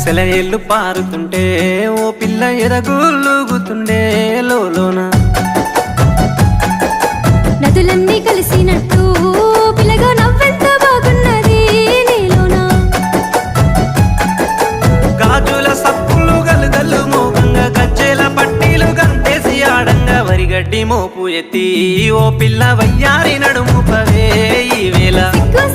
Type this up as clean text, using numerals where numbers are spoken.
సెలయేళ్ళు పారుతుంటే ఓ పిల్ల ఎదగులుగుతుండే లోన నదులన్నీ కలిసినట్టు పిల్లగా నవ్వెంత బాగున్నది నీలోనా గాజుల సప్పులు గలుగల్లు మోగంగా గజ్జెల పట్టీలు గంతేసి ఆడంగా వరిగడ్డి మోపు ఎత్తి ఓ పిల్ల వయ్యారి నడుము పవే ఈ వేళ సిగ్గు